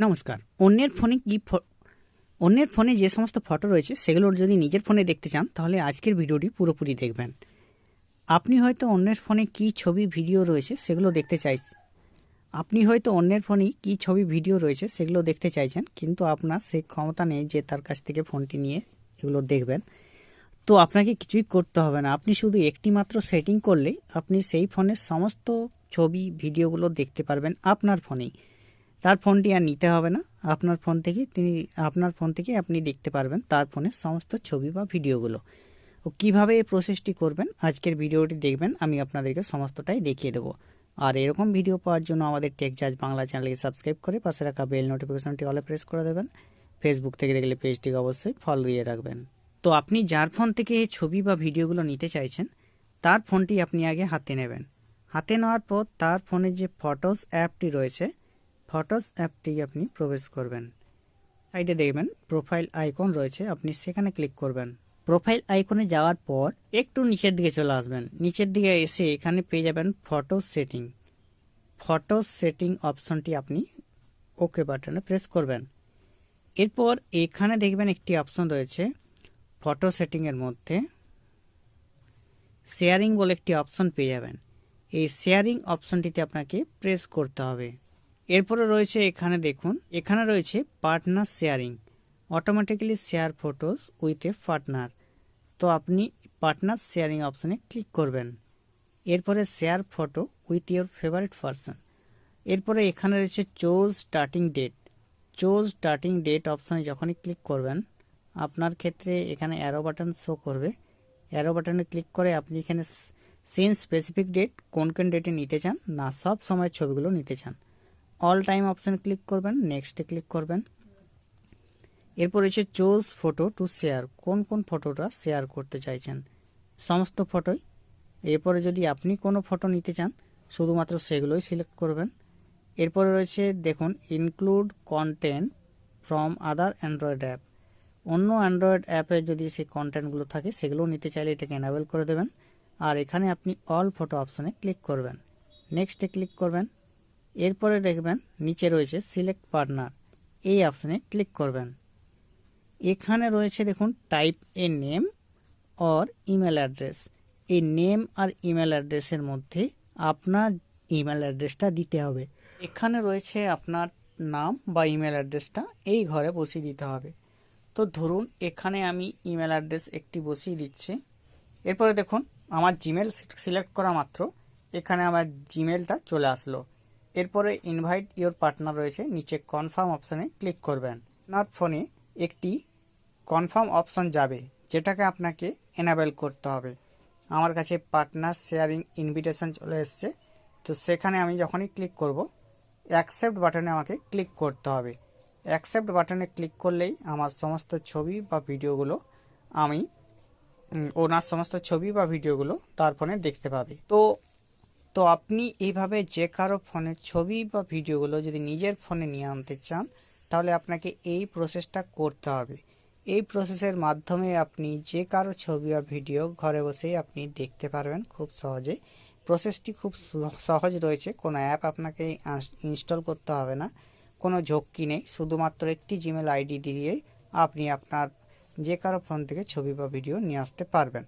নমস্কার। অন্যের ফোনে যে সমস্ত ফটো রয়েছে সেগুলো যদি নিজের ফোনে দেখতে চান তাহলে আজকের ভিডিওটি পুরোপুরি দেখবেন। আপনি হয়তো অন্যের ফোনে কী ছবি ভিডিও রয়েছে সেগুলো দেখতে চাইছেন, কিন্তু আপনার সেই ক্ষমতা নেই যে তার কাছ থেকে ফোনটি নিয়ে এগুলো দেখবেন। তো আপনাকে কিছুই করতে হবে না, আপনি শুধু একটি মাত্র সেটিং করলেই আপনি সেই ফোনের সমস্ত ছবি ভিডিওগুলো দেখতে পারবেন আপনার ফোনেই। তার ফোনটি আর নিতে হবে না, আপনার ফোন থেকে আপনি দেখতে পারবেন তার ফোনের সমস্ত ছবি বা ভিডিওগুলো। ও কীভাবে এই প্রসেসটি করবেন আজকের ভিডিওটি দেখবেন, আমি আপনাদেরকে সমস্তটাই দেখিয়ে দেবো। আর এরকম ভিডিও পাওয়ার জন্য আমাদের টেক জাজ বাংলা চ্যানেলকে সাবস্ক্রাইব করে পাশে রাখা বেল নোটিফিকেশনটি অলে প্রেস করে দেবেন। ফেসবুক থেকে দেখলে পেজটিকে অবশ্যই ফলো দিয়ে রাখবেন। তো আপনি যার ফোন থেকে এই ছবি বা ভিডিওগুলো নিতে চাইছেন তার ফোনটি আপনি আগে হাতে নেবেন। হাতে নেওয়ার পর তার ফোনে যে ফটোস অ্যাপটি রয়েছে, ফটোস অ্যাপটি আপনি প্রবেশ করবেন। সাইডে দেখবেন প্রোফাইল আইকন রয়েছে, আপনি সেখানে ক্লিক করবেন। প্রোফাইল আইকনে যাওয়ার পর একটু নিচের দিকে চলে আসবেন। নিচের দিকে এসে এখানে পেয়ে যাবেন ফটো সেটিং অপশনটি আপনি ওকে বাটনে প্রেস করবেন। এরপর এখানে দেখবেন একটি অপশন রয়েছে ফটো সেটিংয়ের মধ্যে শেয়ারিং বলে একটি অপশন পেয়ে যাবেন। এই শেয়ারিং অপশনটিতে আপনাকে প্রেস করতে হবে। এরপরে রয়েছে এখানে রয়েছে partner sharing, automatically share photos with a partner. তো আপনি পার্টনার শেয়ারিং অপশনে ক্লিক করবেন। এরপরে share photo with your favourite person. এরপরে এখানে রয়েছে চুজ স্টার্টিং ডেট অপশনে যখনই ক্লিক করবেন আপনার ক্ষেত্রে এখানে অ্যারো বাটন শো করবে। অ্যারো বাটনে ক্লিক করে আপনি এখানে সিন স্পেসিফিক ডেট, কোন ডেটে নিতে চান, না সব সময় ছবিগুলো নিতে চান, অল টাইম অপশানে ক্লিক করবেন, নেক্সটে ক্লিক করবেন। এরপর রয়েছে চুজ ফটো টু শেয়ার, কোন ফটোটা শেয়ার করতে চাইছেন, সমস্ত ফটোই। এরপরে যদি আপনি কোনো ফটো নিতে চান শুধুমাত্র সেগুলোই সিলেক্ট করবেন। এরপরে রয়েছে দেখুন include content from other Android app, অন্য অ্যান্ড্রয়েড অ্যাপে যদি সেই কন্টেন্টগুলো থাকে সেগুলোও নিতে চাইলে এটাকে এনাবেল করে দেবেন। আর এখানে আপনি অল ফটো অপশানে ক্লিক করবেন, নেক্সটে ক্লিক করবেন। এরপরে দেখবেন নিচে রয়েছে সিলেক্ট পার্টনার, এই অপশানে ক্লিক করবেন। এখানে রয়েছে দেখুন type a name or email address. এই নেম আর ইমেল অ্যাড্রেসের মধ্যে আপনার ইমেল অ্যাড্রেসটা দিতে হবে। এখানে রয়েছে আপনার নাম বা ইমেল অ্যাড্রেসটা এই ঘরে বসিয়ে দিতে হবে। তো ধরুন এখানে আমি ইমেল অ্যাড্রেস একটি বসিয়ে দিচ্ছি। এরপরে দেখুন আমার জিমেল সিলেক্ট করা মাত্র এখানে আমার জিমেলটা চলে আসলো। এরপরে ইনভাইট ইওর পার্টনার রয়েছে, নিচে কনফার্ম অপশানে ক্লিক করবেন। আপনার ফোনে একটি কনফার্ম অপশান যাবে যেটাকে আপনাকে এনাবেল করতে হবে। আমার কাছে পার্টনার শেয়ারিং ইনভিটেশন চলে এসছে, তো সেখানে আমি যখনই ক্লিক করব অ্যাকসেপ্ট বাটনে আমাকে ক্লিক করতে হবে। অ্যাকসেপ্ট বাটনে ক্লিক করলেই আমার সমস্ত ছবি বা ভিডিওগুলো তার ফোনে দেখতে পাবে। তো আপনি এইভাবে যে কারো ফোনের ছবি বা ভিডিওগুলো যদি নিজের ফোনে নিয়ে আনতে চান তাহলে আপনাকে এই প্রসেসটা করতে হবে। এই প্রসেসের মাধ্যমে আপনি যে কারো ছবি বা ভিডিও ঘরে বসেই আপনি দেখতে পারবেন খুব সহজে। প্রসেসটি খুব সহজ রয়েছে, কোনো অ্যাপ আপনাকে ইনস্টল করতে হবে না, কোনো ঝক্কি নেই, শুধুমাত্র একটি জিমেল আইডি দিয়েই আপনি আপনার যে কারো ফোন থেকে ছবি বা ভিডিও নিয়ে আসতে পারবেন।